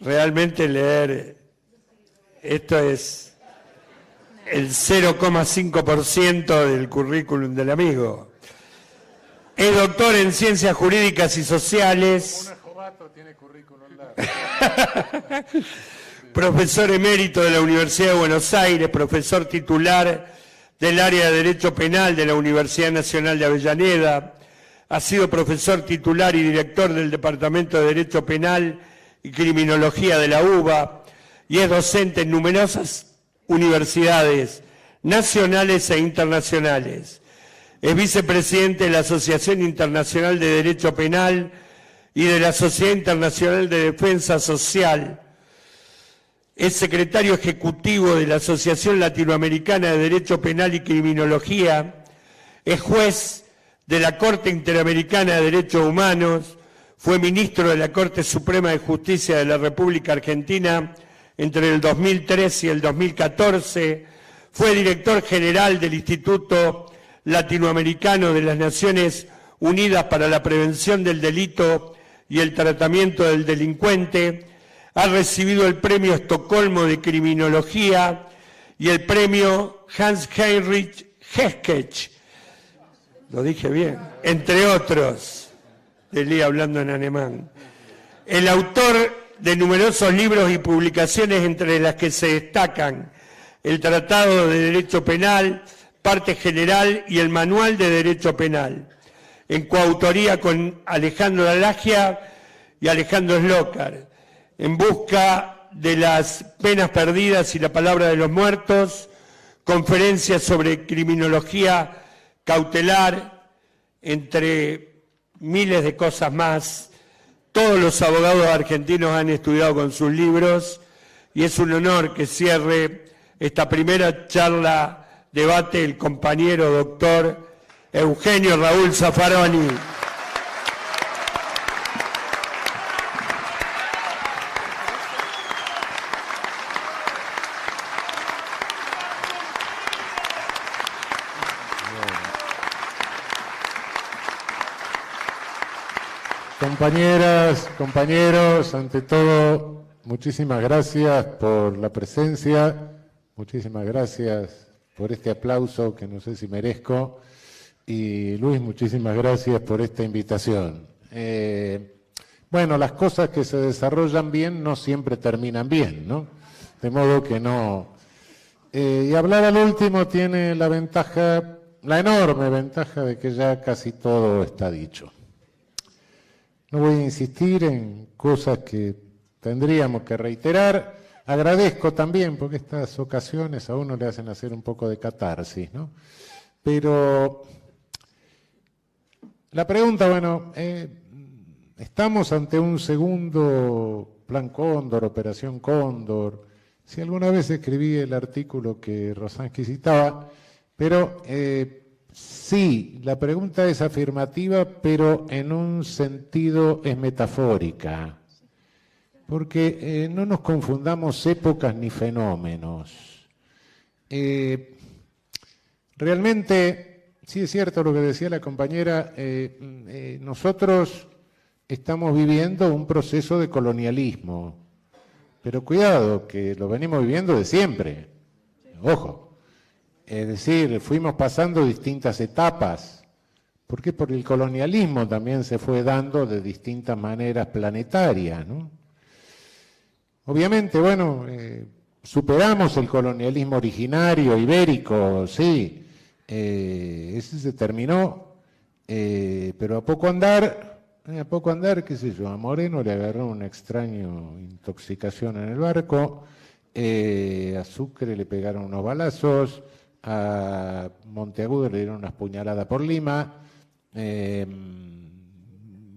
realmente leer, esto es el 0,5% del currículum del amigo. Es doctor en Ciencias Jurídicas y Sociales. Tiene currículum Profesor emérito de la Universidad de Buenos Aires, profesor titular del área de Derecho Penal de la Universidad Nacional de Avellaneda. Ha sido profesor titular y director del Departamento de Derecho Penal y Criminología de la UBA y es docente en numerosas universidades nacionales e internacionales. Es vicepresidente de la Asociación Internacional de Derecho Penal y de la Sociedad Internacional de Defensa Social. Es secretario ejecutivo de la Asociación Latinoamericana de Derecho Penal y Criminología. Es juez de la Corte Interamericana de Derechos Humanos. Fue ministro de la Corte Suprema de Justicia de la República Argentina entre el 2003 y el 2014. Fue director general del Instituto Latinoamericano de las Naciones Unidas para la Prevención del Delito y el Tratamiento del Delincuente. Ha recibido el Premio Estocolmo de Criminología y el Premio Hans-Heinrich Hesketh, lo dije bien, entre otros, leí hablando en alemán. El autor de numerosos libros y publicaciones, entre las que se destacan el Tratado de Derecho Penal, Parte General y el Manual de Derecho Penal, en coautoría con Alejandro Alagia y Alejandro Slokar. En busca de las penas perdidas y la palabra de los muertos, conferencias sobre criminología cautelar, entre miles de cosas más. Todos los abogados argentinos han estudiado con sus libros y es un honor que cierre esta primera charla, debate, el compañero doctor Eugenio Raúl Zaffaroni. Compañeras, compañeros, ante todo, muchísimas gracias por la presencia, muchísimas gracias por este aplauso que no sé si merezco, y Luis, muchísimas gracias por esta invitación. Bueno, las cosas que se desarrollan bien no siempre terminan bien, ¿no? De modo que no. Y hablar al último tiene la ventaja, la enorme ventaja de que ya casi todo está dicho. No voy a insistir en cosas que tendríamos que reiterar. Agradezco también, porque estas ocasiones a uno le hacen hacer un poco de catarsis, ¿no? Pero la pregunta, bueno, estamos ante un segundo Plan Cóndor, Operación Cóndor. Si alguna vez escribí el artículo que Rosansky citaba, pero sí, la pregunta es afirmativa, pero en un sentido es metafórica, porque no nos confundamos épocas ni fenómenos. Realmente, sí es cierto lo que decía la compañera, nosotros estamos viviendo un proceso de colonialismo, pero cuidado, que lo venimos viviendo de siempre, ojo. Es decir, fuimos pasando distintas etapas, porque por el colonialismo también se fue dando de distintas maneras planetarias, ¿no? Obviamente, bueno, superamos el colonialismo originario, ibérico, sí, ese se terminó, pero a poco andar, qué sé yo, a Moreno le agarró una extraña intoxicación en el barco, a Sucre le pegaron unos balazos, a Monteagudo le dieron unas puñaladas por Lima,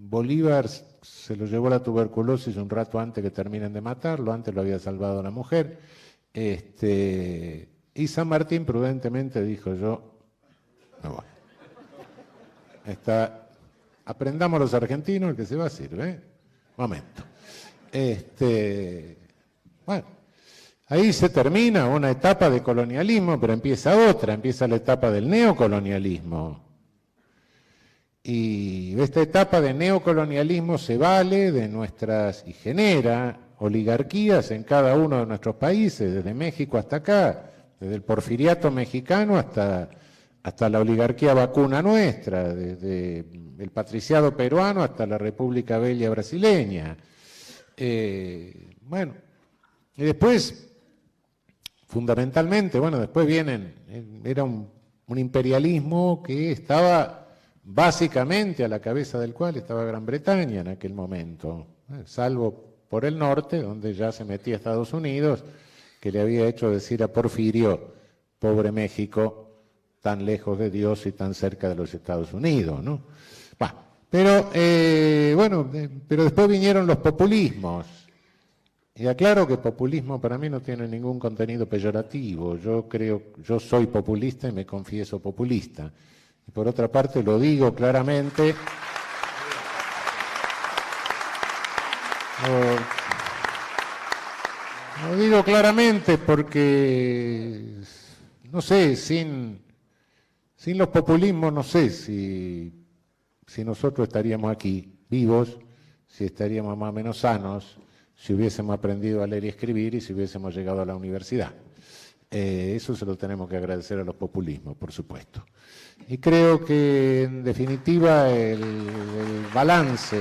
Bolívar se lo llevó la tuberculosis un rato antes que terminen de matarlo, antes lo había salvado la mujer, y San Martín prudentemente dijo yo, no voy. Aprendamos los argentinos, el que se va sirve, momento. Bueno. Ahí se termina una etapa de colonialismo, pero empieza otra, empieza la etapa del neocolonialismo. Y esta etapa de neocolonialismo se vale de nuestras, y genera oligarquías en cada uno de nuestros países, desde México hasta acá, desde el porfiriato mexicano hasta la oligarquía vacuna nuestra, desde el patriciado peruano hasta la República Bella brasileña. Bueno, y después, fundamentalmente, bueno, después era un imperialismo que estaba básicamente a la cabeza del cual estaba Gran Bretaña en aquel momento, salvo por el norte, donde ya se metía Estados Unidos, que le había hecho decir a Porfirio, pobre México, tan lejos de Dios y tan cerca de los Estados Unidos, ¿no? Pero después vinieron los populismos. Y aclaro que populismo para mí no tiene ningún contenido peyorativo. Yo soy populista y me confieso populista. Y por otra parte lo digo claramente. Lo digo claramente porque, no sé, sin los populismos no sé si nosotros estaríamos aquí vivos, si estaríamos más o menos sanos, si hubiésemos aprendido a leer y escribir y si hubiésemos llegado a la universidad. Eso se lo tenemos que agradecer a los populismos, por supuesto. Y creo que, en definitiva, el balance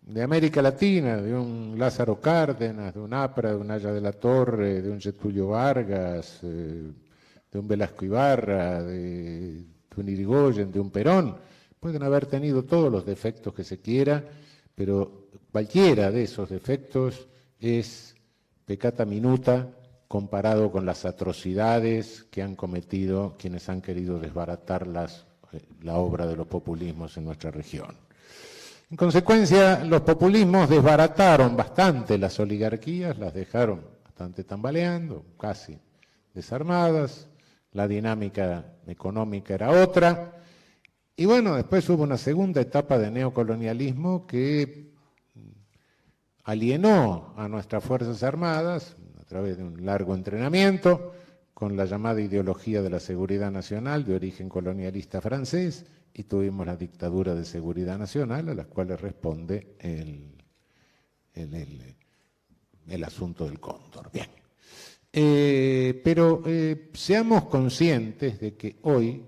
de América Latina, de un Lázaro Cárdenas, de un Apra, de un Haya de la Torre, de un Getúlio Vargas, de un Velasco Ibarra, de un Irigoyen, de un Perón, pueden haber tenido todos los defectos que se quiera, pero cualquiera de esos defectos es peccata minuta comparado con las atrocidades que han cometido quienes han querido desbaratar la obra de los populismos en nuestra región. En consecuencia, los populismos desbarataron bastante las oligarquías, las dejaron bastante tambaleando, casi desarmadas, la dinámica económica era otra, y bueno, después hubo una segunda etapa de neocolonialismo que alienó a nuestras Fuerzas Armadas a través de un largo entrenamiento con la llamada ideología de la seguridad nacional de origen colonialista francés, y tuvimos la dictadura de seguridad nacional, a las cuales responde el asunto del Cóndor. Bien. Pero seamos conscientes de que hoy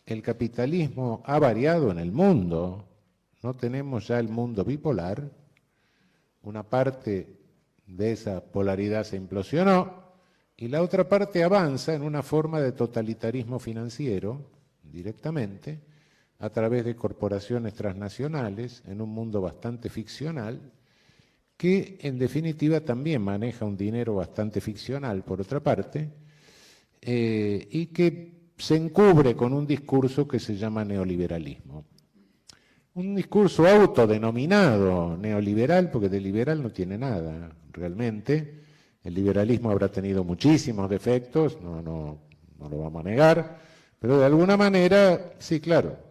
el capitalismo ha variado en el mundo, no tenemos ya el mundo bipolar, una parte de esa polaridad se implosionó y la otra parte avanza en una forma de totalitarismo financiero, directamente, a través de corporaciones transnacionales, en un mundo bastante ficcional, que en definitiva también maneja un dinero bastante ficcional, por otra parte, y que se encubre con un discurso que se llama neoliberalismo. Un discurso autodenominado neoliberal, porque de liberal no tiene nada, realmente. El liberalismo habrá tenido muchísimos defectos, no lo vamos a negar, pero de alguna manera, sí, claro,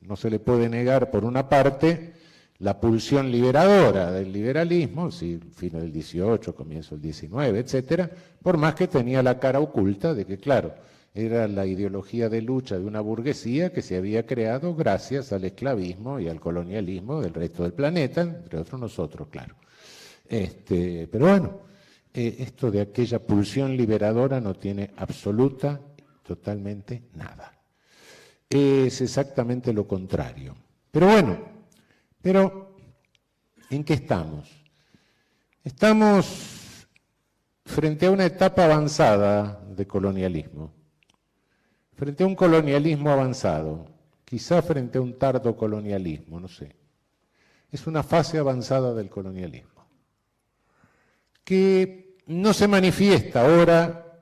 no se le puede negar por una parte la pulsión liberadora del liberalismo, sí, fin del 18, comienzo del 19, etcétera, por más que tenía la cara oculta de que, claro, era la ideología de lucha de una burguesía que se había creado gracias al esclavismo y al colonialismo del resto del planeta, entre otros nosotros, claro. Pero bueno, esto de aquella pulsión liberadora no tiene totalmente nada. Es exactamente lo contrario. Pero bueno, ¿en qué estamos? Estamos frente a una etapa avanzada de colonialismo, frente a un colonialismo avanzado, quizá frente a un tardo colonialismo, no sé. Es una fase avanzada del colonialismo, que no se manifiesta ahora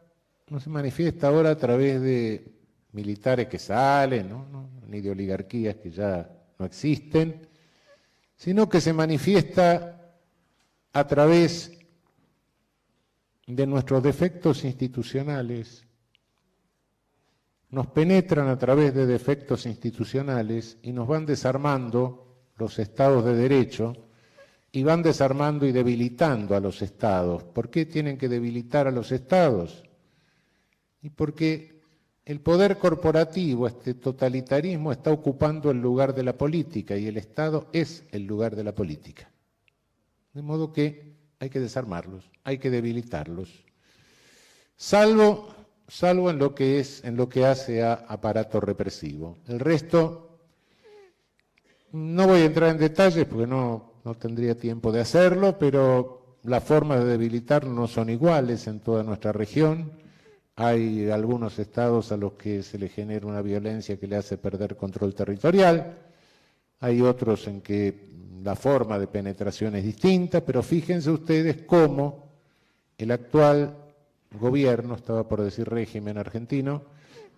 a través de militares que salen, ni de oligarquías que ya no existen, sino que se manifiesta a través de nuestros defectos institucionales, nos penetran a través de defectos institucionales y nos van desarmando los estados de derecho y van desarmando y debilitando a los estados. ¿Por qué tienen que debilitar a los estados? Y porque el poder corporativo, este totalitarismo, está ocupando el lugar de la política y el Estado es el lugar de la política. De modo que hay que desarmarlos, hay que debilitarlos, salvo en lo que hace a aparato represivo. El resto, no voy a entrar en detalles porque no tendría tiempo de hacerlo, pero las formas de debilitar no son iguales en toda nuestra región. Hay algunos estados a los que se les genera una violencia que le hace perder control territorial, hay otros en que la forma de penetración es distinta, pero fíjense ustedes cómo el actual gobierno, estaba por decir régimen argentino,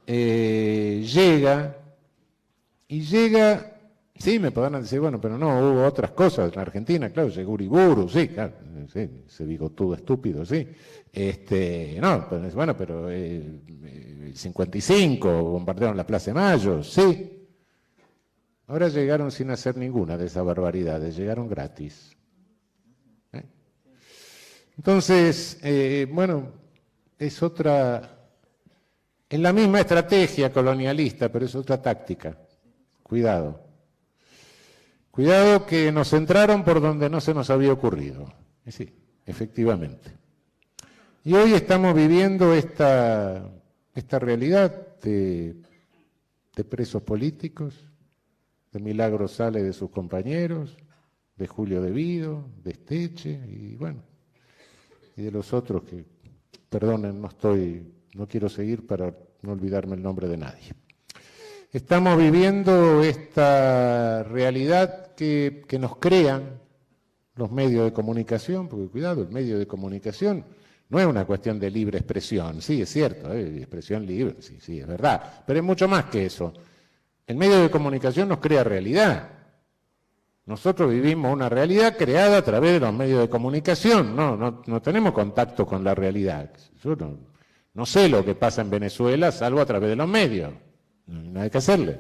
llega, sí, me podrán decir, bueno, pero no, hubo otras cosas en Argentina, claro, llegó Uriburu, sí, claro, sí, ese bigotudo estúpido, sí, no, pero, bueno, pero el 55 bombardearon la Plaza de Mayo, sí. Ahora llegaron sin hacer ninguna de esas barbaridades, llegaron gratis. Entonces, bueno, es la misma estrategia colonialista, pero es otra táctica. Cuidado. Cuidado que nos entraron por donde no se nos había ocurrido. Sí, efectivamente. Y hoy estamos viviendo esta realidad de presos políticos, de Milagros Sales de sus compañeros, de Julio De Vido, de Esteche y bueno, y de los otros que, perdonen, no quiero seguir para no olvidarme el nombre de nadie. Estamos viviendo esta realidad que nos crean los medios de comunicación, porque cuidado, el medio de comunicación no es una cuestión de libre expresión, sí, es cierto, expresión libre, sí, es verdad, pero es mucho más que eso. El medio de comunicación nos crea realidad. Nosotros vivimos una realidad creada a través de los medios de comunicación, no tenemos contacto con la realidad. Yo no sé lo que pasa en Venezuela, salvo a través de los medios, no hay nada que hacerle.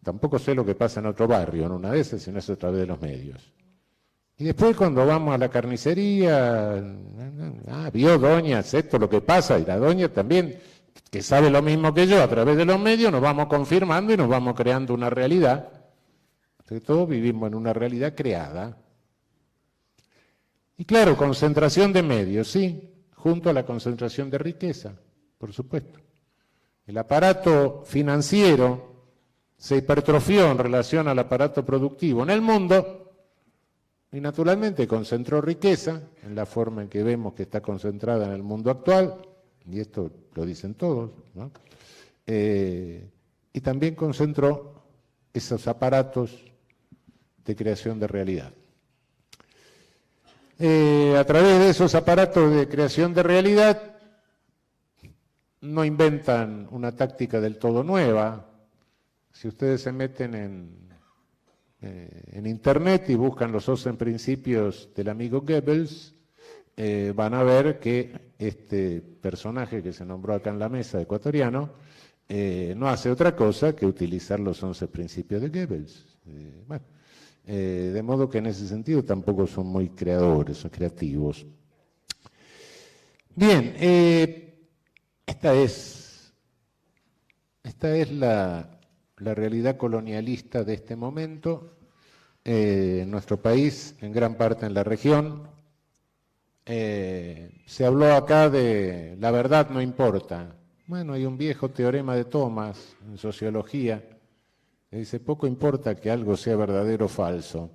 Tampoco sé lo que pasa en otro barrio, en una de esas, sino es a través de los medios. Y después cuando vamos a la carnicería, vio doña, esto lo que pasa, y la doña también, que sabe lo mismo que yo, a través de los medios nos vamos confirmando y nos vamos creando una realidad. Entonces, todos vivimos en una realidad creada. Y claro, concentración de medios, sí, junto a la concentración de riqueza, por supuesto. El aparato financiero se hipertrofió en relación al aparato productivo en el mundo y naturalmente concentró riqueza en la forma en que vemos que está concentrada en el mundo actual, y esto lo dicen todos, ¿no? Y también concentró esos aparatos de creación de realidad. A través de esos aparatos de creación de realidad no inventan una táctica del todo nueva. Si ustedes se meten en Internet y buscan los 11 principios del amigo Goebbels, van a ver que este personaje que se nombró acá en la mesa, ecuatoriano, no hace otra cosa que utilizar los 11 principios de Goebbels. De modo que en ese sentido tampoco son muy creadores, son creativos. Bien, esta es la realidad colonialista de este momento. En nuestro país, en gran parte en la región, se habló acá de la verdad no importa. Bueno, hay un viejo teorema de Thomas en sociología que dice, poco importa que algo sea verdadero o falso,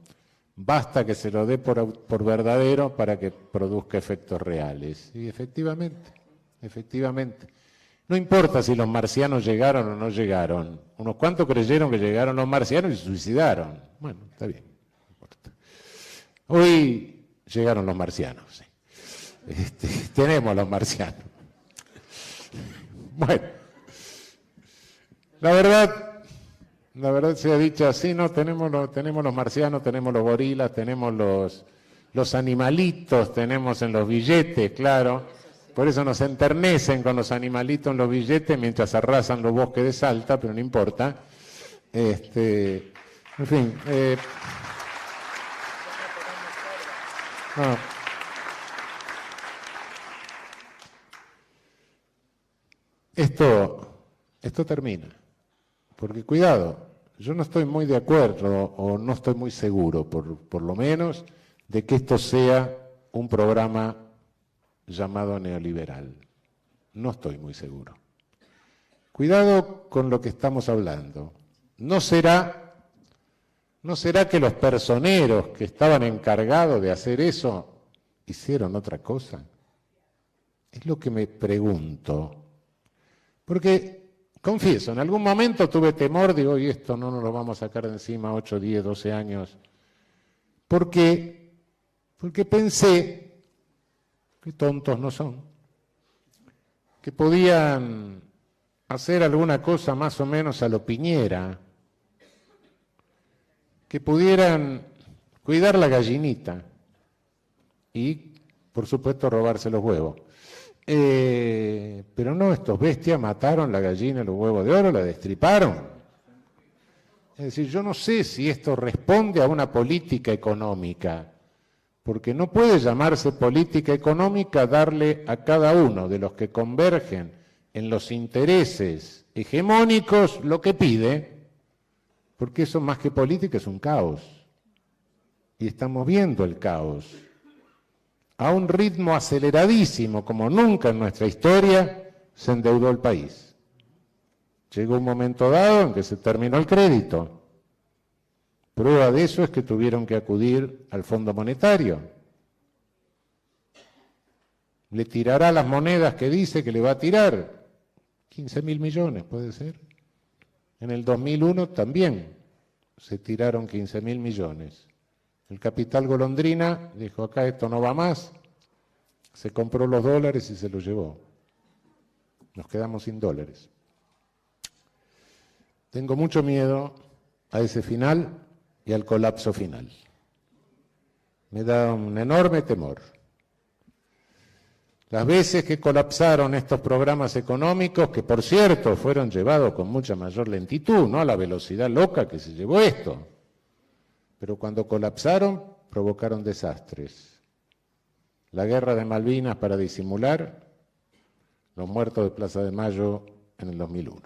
basta que se lo dé por verdadero para que produzca efectos reales. Y efectivamente, no importa si los marcianos llegaron o no llegaron. Unos cuantos creyeron que llegaron los marcianos y se suicidaron. Bueno, está bien, no importa. Hoy llegaron los marcianos, sí. Tenemos los marcianos. Bueno, la verdad sea dicha así, ¿no? Tenemos los marcianos, tenemos los gorilas, tenemos los animalitos, tenemos en los billetes, claro. Por eso nos enternecen con los animalitos en los billetes mientras arrasan los bosques de Salta, pero no importa. En fin. esto termina. Porque cuidado, yo no estoy muy de acuerdo o no estoy muy seguro, por lo menos, de que esto sea un programa llamado neoliberal. No estoy muy seguro. Cuidado con lo que estamos hablando. ¿No será que los personeros que estaban encargados de hacer eso hicieron otra cosa? Es lo que me pregunto. Porque, confieso, en algún momento tuve temor, digo, y esto no nos lo vamos a sacar de encima 8, 10, 12 años. Porque pensé, que tontos no son, que podían hacer alguna cosa más o menos a lo Piñera, que pudieran cuidar la gallinita y, por supuesto, robarse los huevos. Pero no, estos bestias mataron la gallina y los huevos de oro, la destriparon. Es decir, yo no sé si esto responde a una política económica, porque no puede llamarse política económica darle a cada uno de los que convergen en los intereses hegemónicos lo que pide, porque eso más que política es un caos. Y estamos viendo el caos a un ritmo aceleradísimo, como nunca en nuestra historia se endeudó el país. Llegó un momento dado en que se terminó el crédito. Prueba de eso es que tuvieron que acudir al Fondo Monetario. ¿Le tirará las monedas que dice que le va a tirar? 15.000 millones, puede ser. En el 2001 también se tiraron 15.000 millones. El capital golondrina dijo, acá esto no va más, se compró los dólares y se los llevó. Nos quedamos sin dólares. Tengo mucho miedo a ese final y al colapso final. Me da un enorme temor. Las veces que colapsaron estos programas económicos, que por cierto fueron llevados con mucha mayor lentitud, no a la velocidad loca que se llevó esto, pero cuando colapsaron provocaron desastres. La guerra de Malvinas para disimular, los muertos de Plaza de Mayo en el 2001.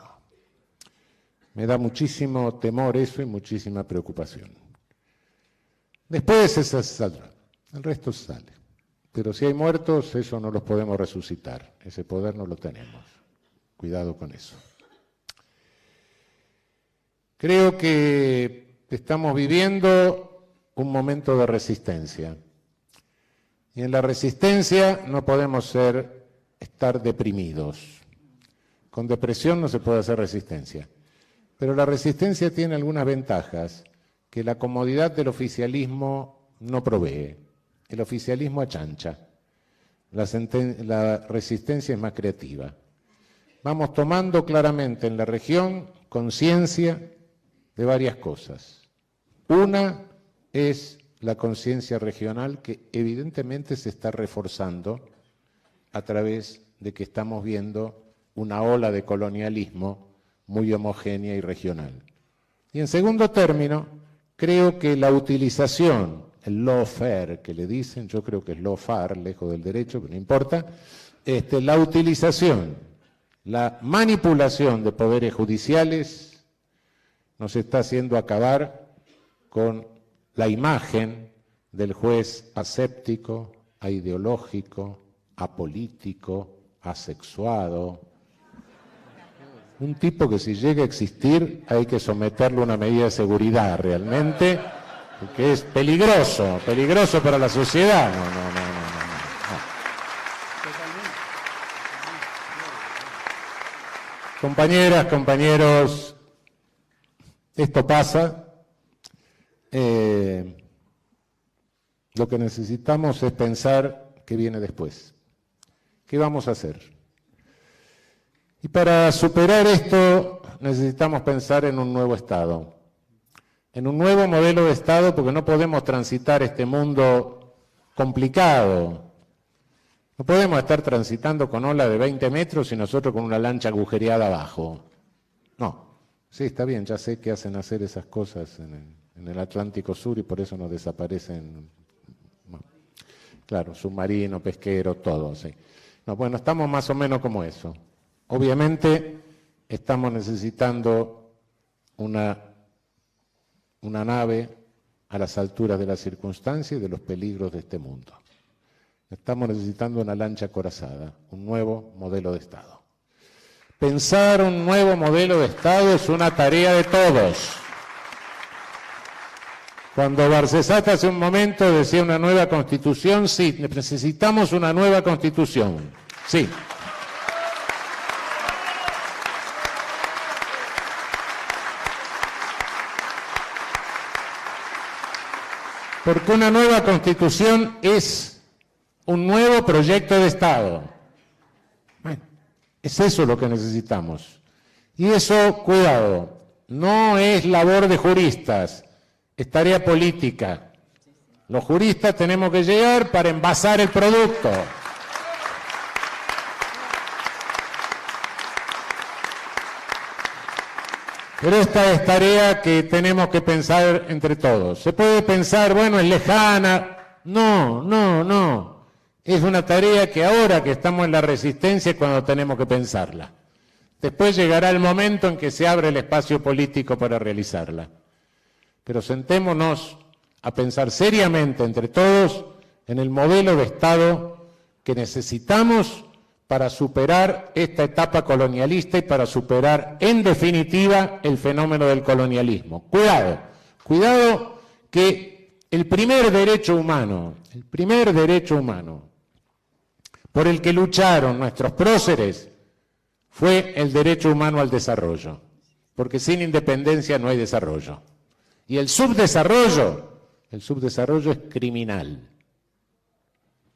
Me da muchísimo temor eso y muchísima preocupación. Después eso saldrá, el resto sale. Pero si hay muertos, eso no los podemos resucitar. Ese poder no lo tenemos. Cuidado con eso. Creo que estamos viviendo un momento de resistencia. Y en la resistencia no podemos estar deprimidos. Con depresión no se puede hacer resistencia. Pero la resistencia tiene algunas ventajas que la comodidad del oficialismo no provee. El oficialismo achancha, la resistencia es más creativa. Vamos tomando claramente en la región conciencia de varias cosas. Una es la conciencia regional que evidentemente se está reforzando a través de que estamos viendo una ola de colonialismo muy homogénea y regional. Y en segundo término, creo que la utilización, el lawfare que le dicen, yo creo que es lawfare, lejos del derecho, pero no importa, la utilización, la manipulación de poderes judiciales nos está haciendo acabar con la imagen del juez aséptico, aideológico, apolítico, asexuado. Un tipo que si llega a existir hay que someterlo a una medida de seguridad realmente, porque es peligroso para la sociedad. No. Compañeras, compañeros, esto pasa. Lo que necesitamos es pensar qué viene después. ¿Qué vamos a hacer? Y para superar esto necesitamos pensar en un nuevo Estado, en un nuevo modelo de Estado, porque no podemos transitar este mundo complicado. No podemos estar transitando con ola de 20 metros y nosotros con una lancha agujereada abajo. No. Sí, está bien, ya sé que hacen hacer esas cosas en el Atlántico Sur y por eso nos desaparecen, bueno, claro, submarino, pesquero, todo, sí. No, bueno, estamos más o menos como eso. Obviamente estamos necesitando una nave a las alturas de las circunstancias y de los peligros de este mundo. Estamos necesitando una lancha acorazada, un nuevo modelo de Estado. Pensar un nuevo modelo de Estado es una tarea de todos. Cuando Barcesat hace un momento decía una nueva constitución, sí, necesitamos una nueva constitución, sí. Porque una nueva constitución es un nuevo proyecto de Estado. Bueno, es eso lo que necesitamos. Y eso, cuidado, no es labor de juristas, es tarea política. Los juristas tenemos que llegar para envasar el producto. Pero esta es tarea que tenemos que pensar entre todos. Se puede pensar, bueno, es lejana. No. Es una tarea que ahora que estamos en la resistencia es cuando tenemos que pensarla. Después llegará el momento en que se abre el espacio político para realizarla. Pero sentémonos a pensar seriamente entre todos en el modelo de Estado que necesitamos para superar esta etapa colonialista y para superar, en definitiva, el fenómeno del colonialismo. Cuidado que el primer derecho humano por el que lucharon nuestros próceres fue el derecho humano al desarrollo, porque sin independencia no hay desarrollo. Y el subdesarrollo es criminal.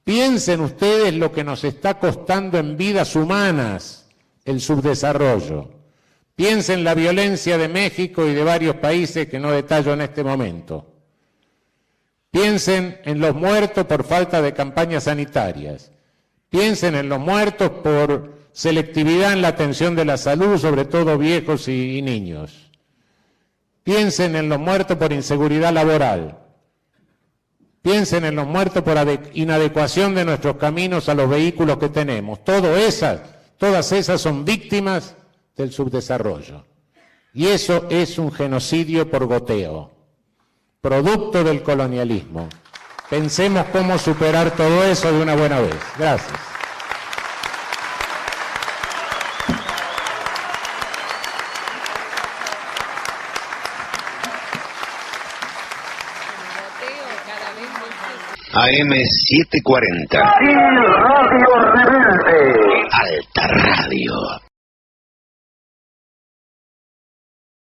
Piensen ustedes lo que nos está costando en vidas humanas el subdesarrollo. Piensen la violencia de México y de varios países que no detallo en este momento. Piensen en los muertos por falta de campañas sanitarias. Piensen en los muertos por selectividad en la atención de la salud, sobre todo viejos y niños. Piensen en los muertos por inseguridad laboral. Piensen en los muertos por inadecuación de nuestros caminos a los vehículos que tenemos. Todas esas son víctimas del subdesarrollo. Y eso es un genocidio por goteo, producto del colonialismo. Pensemos cómo superar todo eso de una buena vez. Gracias. AM 740. Radio Rebelde. Alta Radio.